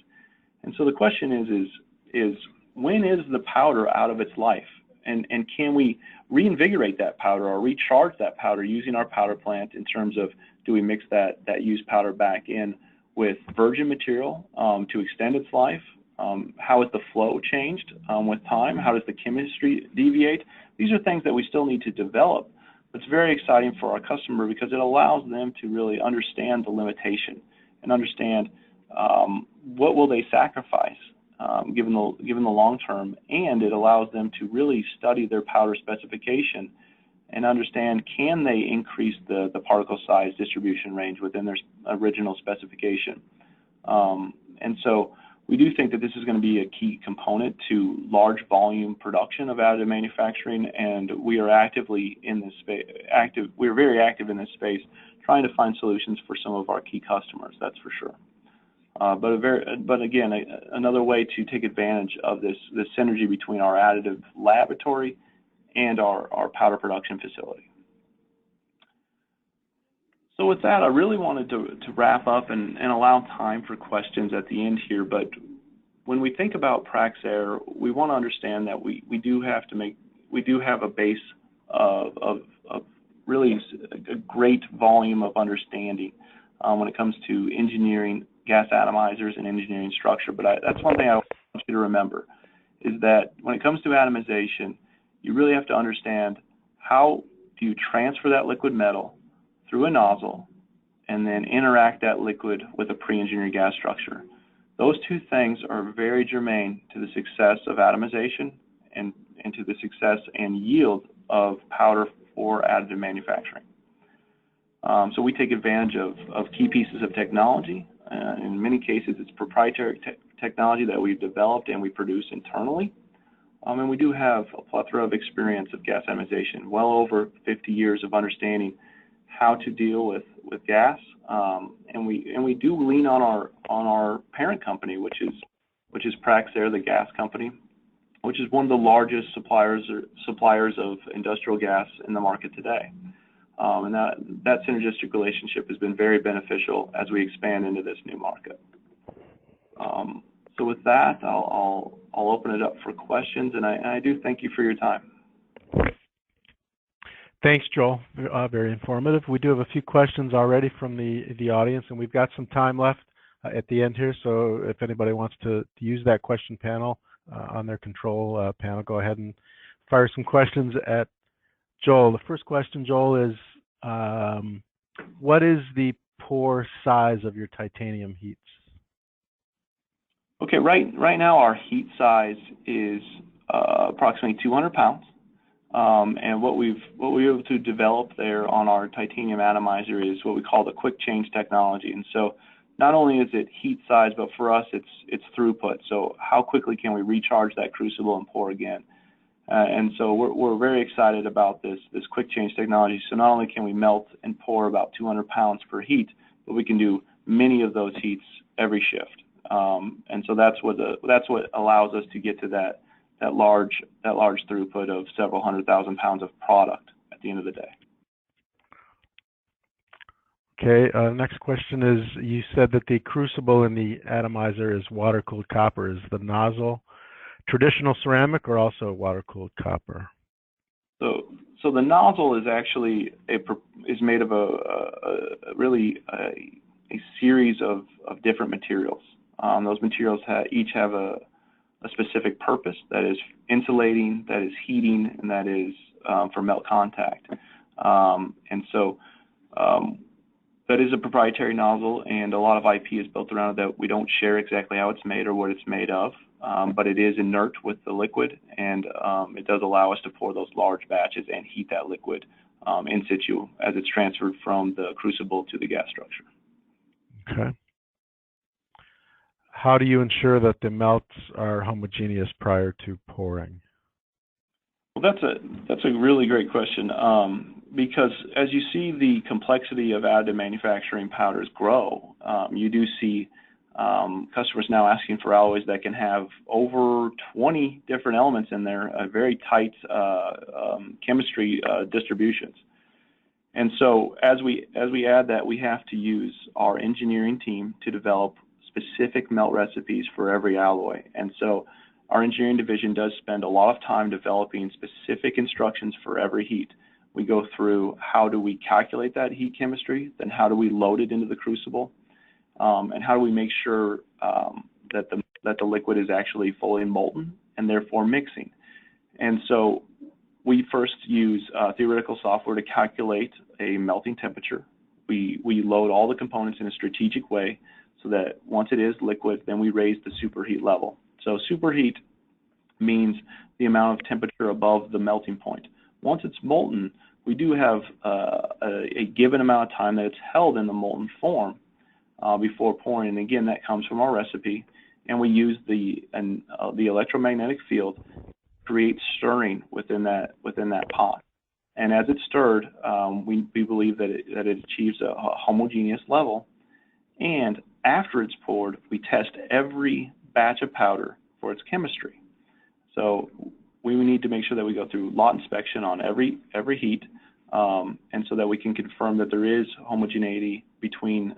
And so the question is when is the powder out of its life? And can we reinvigorate that powder or recharge that powder using our powder plant in terms of, do we mix that used powder back in with virgin material to extend its life? How has the flow changed with time? How does the chemistry deviate? These are things that we still need to develop. It's very exciting for our customer because it allows them to really understand the limitation and understand what will they sacrifice given the long term, and it allows them to really study their powder specification and understand, can they increase the particle size distribution range within their original specification. And so we do think that this is going to be a key component to large volume production of additive manufacturing, and we are actively in this space. We're very active in this space, trying to find solutions for some of our key customers. That's for sure. But again, another way to take advantage of this synergy between our additive laboratory and our powder production facility. So with that, I really wanted to wrap up and allow time for questions at the end here. But when we think about Praxair, we want to understand that we do have a base of really a great volume of understanding when it comes to engineering gas atomizers and engineering structure. But that's one thing I want you to remember, is that when it comes to atomization, you really have to understand, how do you transfer that liquid metal through a nozzle and then interact that liquid with a pre-engineered gas structure. Those two things are very germane to the success of atomization and to the success and yield of powder for additive manufacturing. So we take advantage of key pieces of technology. In many cases, it's proprietary technology that we've developed and we produce internally. And we do have a plethora of experience of gas atomization, well over 50 years of understanding how to deal with gas, and we do lean on our parent company, which is Praxair, the gas company, which is one of the largest suppliers of industrial gas in the market today. And that synergistic relationship has been very beneficial as we expand into this new market. So with that, I'll open it up for questions, and I do thank you for your time. Thanks, Joel. Very informative. We do have a few questions already from the audience, and we've got some time left at the end here. So if anybody wants to use that question panel on their control panel, go ahead and fire some questions at Joel. The first question, Joel, is what is the pore size of your titanium heats? Okay, right now our heat size is approximately 200 pounds. And what we were able to develop there on our titanium atomizer is what we call the quick change technology. And so not only is it heat size, but for us it's throughput. So how quickly can we recharge that crucible and pour again? And so we're very excited about this quick change technology. So not only can we melt and pour about 200 pounds per heat, but we can do many of those heats every shift. And so that's what allows us to get to that large throughput of several 100,000 pounds of product at the end of the day. Okay, next question is, you said that the crucible in the atomizer is water-cooled copper. Is the nozzle traditional ceramic or also water-cooled copper? So So the nozzle is actually is made of a series of different materials. Those materials each have a specific purpose, that is insulating, that is heating, and that is for melt contact. And so that is a proprietary nozzle, and a lot of IP is built around it that we don't share exactly how it's made or what it's made of, but it is inert with the liquid, and it does allow us to pour those large batches and heat that liquid in situ as it's transferred from the crucible to the gas structure. Okay. How do you ensure that the melts are homogeneous prior to pouring? Well, that's a really great question, because as you see the complexity of additive manufacturing powders grow, you do see customers now asking for alloys that can have over 20 different elements in there, very tight chemistry distributions. And so as we add that, we have to use our engineering team to develop specific melt recipes for every alloy. And so our engineering division does spend a lot of time developing specific instructions for every heat. We go through how do we calculate that heat chemistry, then how do we load it into the crucible, and how do we make sure that the liquid is actually fully molten and therefore mixing. And so we first use theoretical software to calculate a melting temperature. We load all the components in a strategic way so that once it is liquid, then we raise the superheat level. So superheat means the amount of temperature above the melting point. Once it's molten, we do have a given amount of time that it's held in the molten form before pouring. And again, that comes from our recipe, and we use the electromagnetic field to create stirring within that pot. And as it's stirred, we believe that it achieves a homogeneous level. And after it's poured, we test every batch of powder for its chemistry. So we need to make sure that we go through lot inspection on every heat, and so that we can confirm that there is homogeneity between,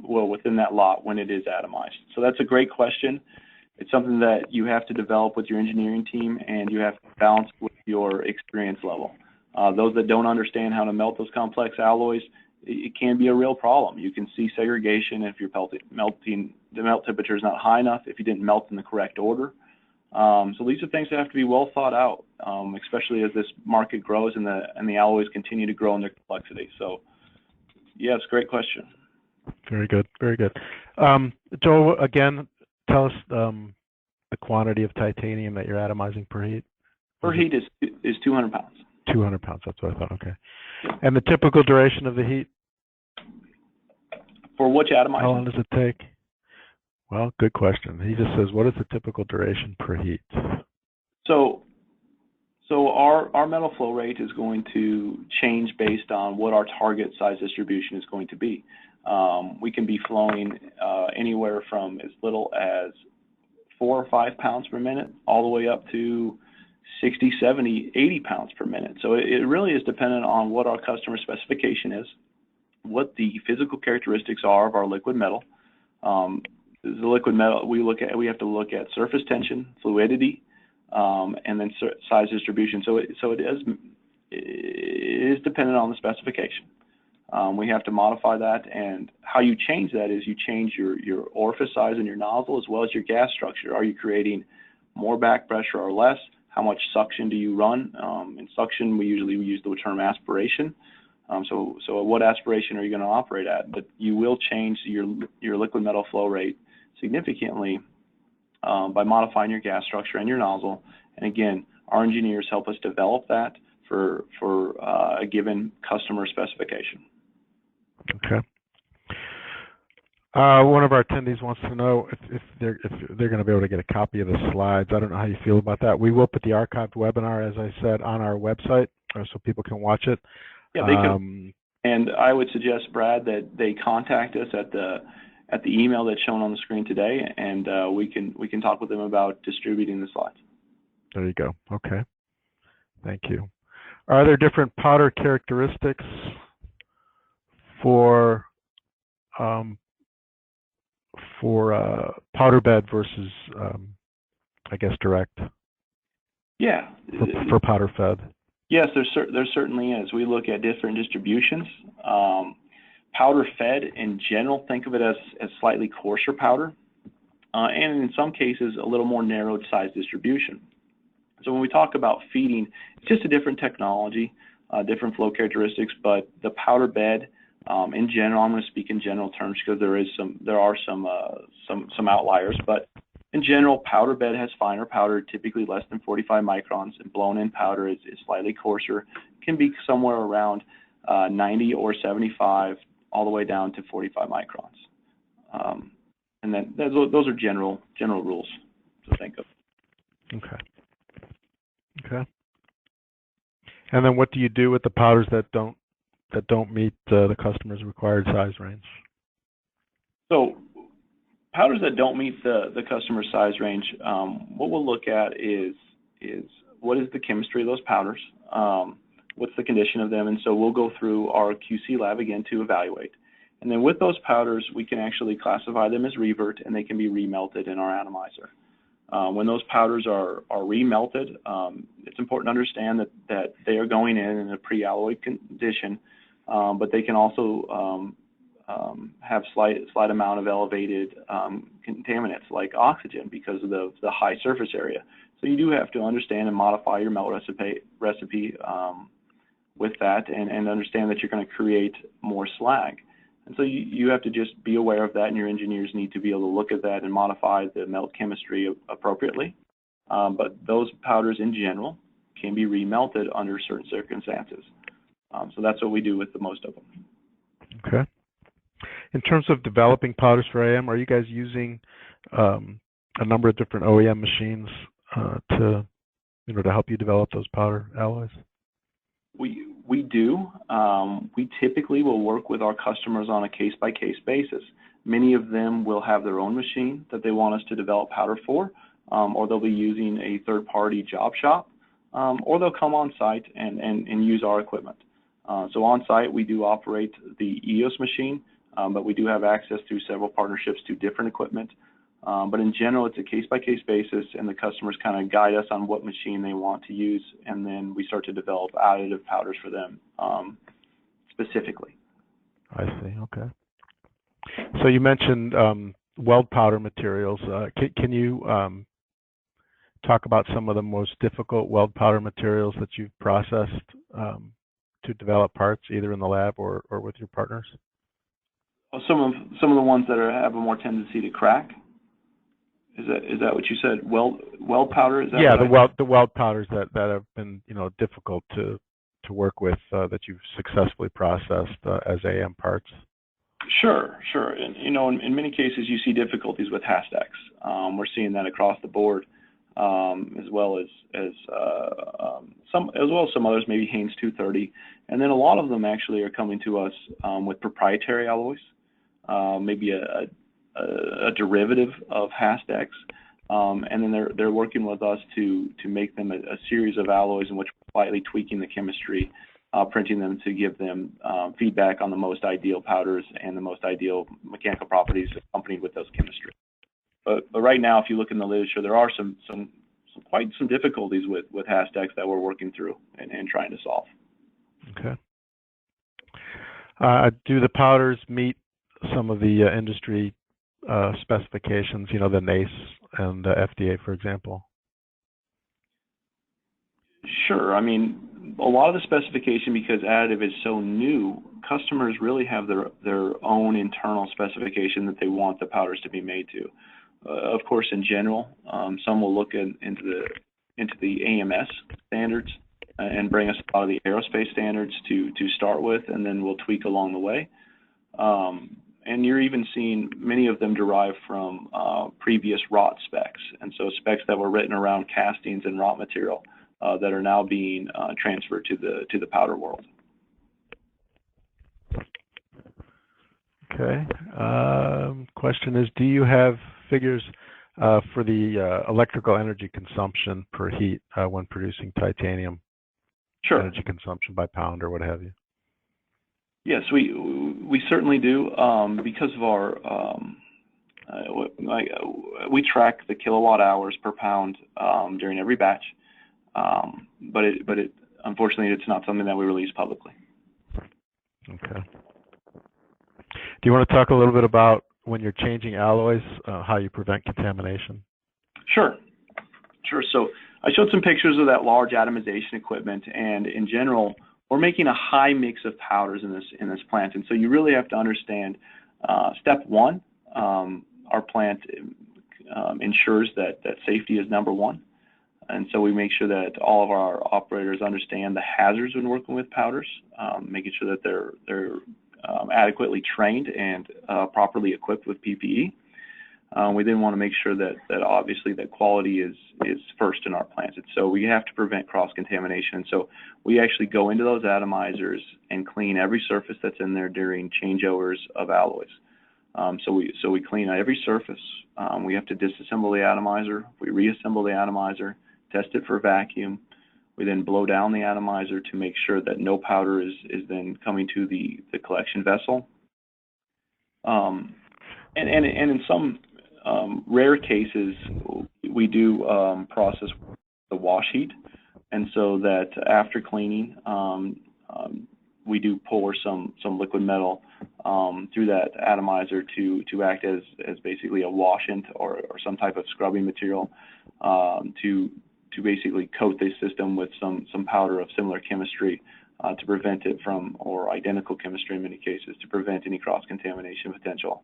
within that lot when it is atomized. So that's a great question. It's something that you have to develop with your engineering team, and you have to balance with your experience level. Those that don't understand how to melt those complex alloys, it can be a real problem. You can see segregation if the melt temperature is not high enough, if you didn't melt in the correct order. So these are things that have to be well thought out, especially as this market grows and the alloys continue to grow in their complexity. So, yes, great question. Very good, very good. Joel, again, tell us the quantity of titanium that you're atomizing per heat. Per heat is 200 pounds. 200 pounds, that's what I thought, okay. And the typical duration of the heat? For which atomizing? How long does it take? Well, good question. He just says, what is the typical duration per heat? So our metal flow rate is going to change based on what our target size distribution is going to be. We can be flowing anywhere from as little as 4 or 5 pounds per minute all the way up to 60, 70, 80 pounds per minute. So it really is dependent on what our customer specification is, what the physical characteristics are of our liquid metal. The liquid metal we have to look at surface tension, fluidity, and then size distribution. So it is dependent on the specification. We have to modify that, and how you change that is you change your orifice size in your nozzle as well as your gas structure. Are you creating more back pressure or less? How much suction do you run? In suction, we usually use the term aspiration. So what aspiration are you going to operate at? But you will change your liquid metal flow rate significantly by modifying your gas structure and your nozzle. And again, our engineers help us develop that for a given customer specification. Okay. One of our attendees wants to know if they're going to be able to get a copy of the slides. I don't know how you feel about that. We will put the archived webinar, as I said, on our website so people can watch it. Yeah, they can. And I would suggest, Brad, that they contact us at the email that's shown on the screen today, and we can talk with them about distributing the slides. There you go. Okay. Thank you. Are there different powder characteristics for powder bed versus, I guess, direct? Yeah. For powder fed. Yes, there certainly is. We look at different distributions. Powder fed in general, think of it as slightly coarser powder, and in some cases a little more narrowed size distribution. So when we talk about feeding, it's just a different technology, different flow characteristics, but the powder bed in general, I'm going to speak in general terms because there are some outliers, but in general, powder bed has finer powder, typically less than 45 microns, and blown-in powder is slightly coarser. It can be somewhere around 90 or 75, all the way down to 45 microns. And then those are general rules to think of. Okay. Okay. And then what do you do with the powders that don't meet the customer's required size range? So powders that don't meet the customer size range, what we'll look at is what is the chemistry of those powders, what's the condition of them, and so we'll go through our QC lab again to evaluate. And then with those powders, we can actually classify them as revert, and they can be remelted in our atomizer. When those powders are remelted, it's important to understand that they are going in a pre-alloy condition, but they can also have slight amount of elevated contaminants like oxygen because of the high surface area. So you do have to understand and modify your melt recipe with that, and understand that you're going to create more slag. And so you have to just be aware of that, and your engineers need to be able to look at that and modify the melt chemistry appropriately. But those powders in general can be remelted under certain circumstances. So that's what we do with the most of them. Okay. In terms of developing powders for AM, are you guys using a number of different OEM machines to help you develop those powder alloys? We do. We typically will work with our customers on a case-by-case basis. Many of them will have their own machine that they want us to develop powder for, or they'll be using a third-party job shop, or they'll come on site and use our equipment. So on site, we do operate the EOS machine, but we do have access through several partnerships to different equipment. But in general, it's a case-by-case basis, and the customers kind of guide us on what machine they want to use, and then we start to develop additive powders for them specifically. I see. Okay. So you mentioned weld powder materials. Can you talk about some of the most difficult weld powder materials that you've processed to develop parts, either in the lab or with your partners? Some of the ones that have a more tendency to crack. Is that what you said? Weld powder? Is that yeah, the weld powders that have been difficult to work with that you've successfully processed as AM parts. Sure. And in many cases you see difficulties with HASTEX. We're seeing that across the board, as well as some others, maybe Haynes 230, and then a lot of them actually are coming to us with proprietary alloys, maybe a derivative of HASTEX, and then they're working with us to make them a series of alloys in which we're slightly tweaking the chemistry, printing them to give them feedback on the most ideal powders and the most ideal mechanical properties accompanied with those chemistry. But right now, if you look in the literature, there are quite some difficulties with HASTEX that we're working through and trying to solve. Okay. Do the powders meet some of the industry specifications, the NACE and the FDA, for example? Sure. I mean, a lot of the specification, because additive is so new, customers really have their own internal specification that they want the powders to be made to. Of course, in general, some will look into the AMS standards and bring us a lot of the aerospace standards to start with, and then we'll tweak along the way. And you're even seeing many of them derive from previous wrought specs, and so specs that were written around castings and wrought material that are now being transferred to the powder world. Okay. Question is, do you have figures for the electrical energy consumption per heat when producing titanium? Sure. Energy consumption by pound or what have you? Yes, we certainly do, because of our we track the kilowatt hours per pound during every batch, but unfortunately, it's not something that we release publicly. Okay. Do you want to talk a little bit about when you're changing alloys, how you prevent contamination? Sure. So I showed some pictures of that large atomization equipment, and in general, we're making a high mix of powders in this plant, and so you really have to understand step one. Our plant ensures that safety is number one, and so we make sure that all of our operators understand the hazards when working with powders, making sure that they're adequately trained and properly equipped with PPE. We then want to make sure that obviously that quality is first in our plants. And so we have to prevent cross-contamination. So we actually go into those atomizers and clean every surface that's in there during changeovers of alloys. So we clean every surface. We have to disassemble the atomizer. We reassemble the atomizer, test it for vacuum. We then blow down the atomizer to make sure that no powder is then coming to the collection vessel. And in some rare cases, we do process the wash heat, and so that after cleaning, we do pour some liquid metal through that atomizer to act as basically a washant or some type of scrubbing material to basically coat the system with some powder of similar chemistry to prevent it from, or identical chemistry in many cases, to prevent any cross-contamination potential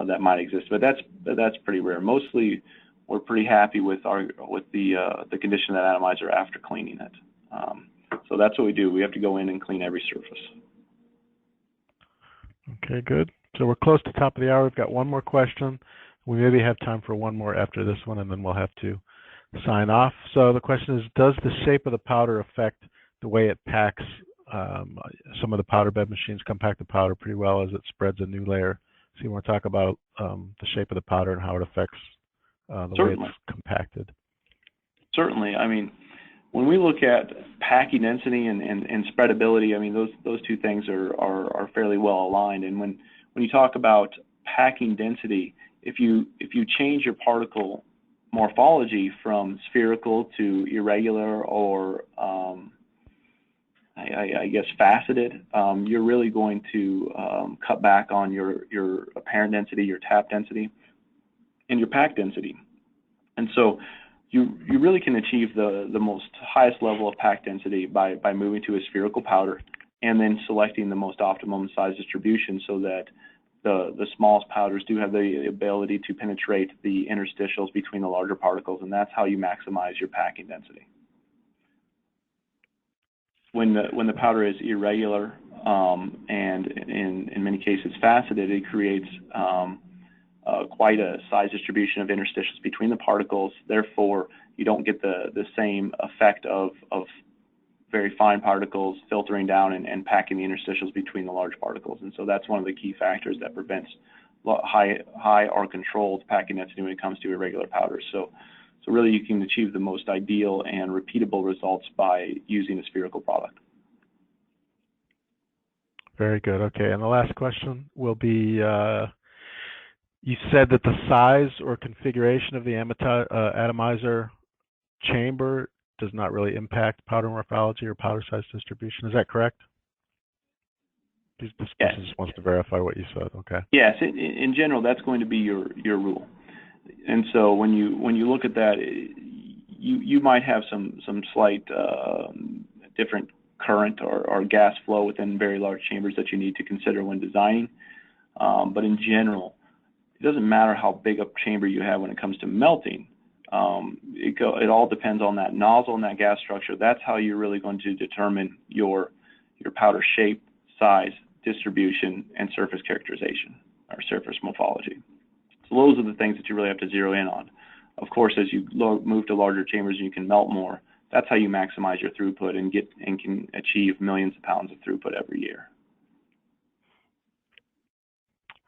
that might exist. But that's pretty rare. Mostly, we're pretty happy with the condition of that atomizer after cleaning it. So that's what we do. We have to go in and clean every surface. Okay, good. So we're close to the top of the hour. We've got one more question. We maybe have time for one more after this one, and then we'll have to sign off. So the question is, does the shape of the powder affect the way it packs? Some of the powder bed machines compact the powder pretty well as it spreads a new layer. So you want to talk about the shape of the powder and how it affects the way it's compacted. Certainly. I mean, when we look at packing density and spreadability, I mean, those two things are fairly well aligned. And when you talk about packing density, if you change your particle morphology from spherical to irregular or I guess faceted, you're really going to cut back on your apparent density, your tap density, and your pack density. And so you really can achieve the most highest level of pack density by moving to a spherical powder and then selecting the most optimum size distribution so that the smallest powders do have the ability to penetrate the interstitials between the larger particles, and that's how you maximize your packing density. When the powder is irregular and in many cases faceted, it creates quite a size distribution of interstitials between the particles. Therefore, you don't get the same effect of very fine particles filtering down and packing the interstitials between the large particles. And so that's one of the key factors that prevents high or controlled packing density when it comes to irregular powders. So really you can achieve the most ideal and repeatable results by using a spherical product. Very good. Okay, and the last question will be, you said that the size or configuration of the atomizer chamber does not really impact powder morphology or powder size distribution. Is that correct? This just wants to verify what you said. Okay. Yes, in general, that's going to be your rule. And so when you look at that, you might have some slight different current or gas flow within very large chambers that you need to consider when designing. But in general, it doesn't matter how big a chamber you have when it comes to melting. It all depends on that nozzle and that gas structure. That's how you're really going to determine your powder shape, size, distribution, and surface characterization or surface morphology. So those are the things that you really have to zero in on. Of course, as you move to larger chambers and you can melt more, that's how you maximize your throughput and can achieve millions of pounds of throughput every year.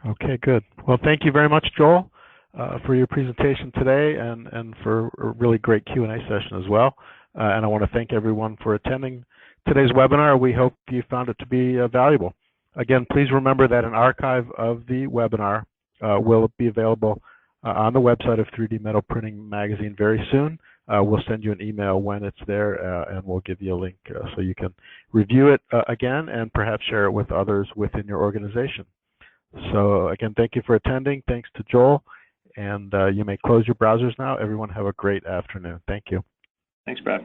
Okay, good. Well, thank you very much, Joel, for your presentation today and for a really great Q&A session as well. And I want to thank everyone for attending today's webinar. We hope you found it to be valuable. Again, please remember that an archive of the webinar will be available on the website of 3D Metal Printing Magazine very soon. we'll send you an email when it's there, and we'll give you a link so you can review it again and perhaps share it with others within your organization. So again, thank you for attending. Thanks to Joel. And you may close your browsers now. Everyone have a great afternoon. Thank you. Thanks, Brad.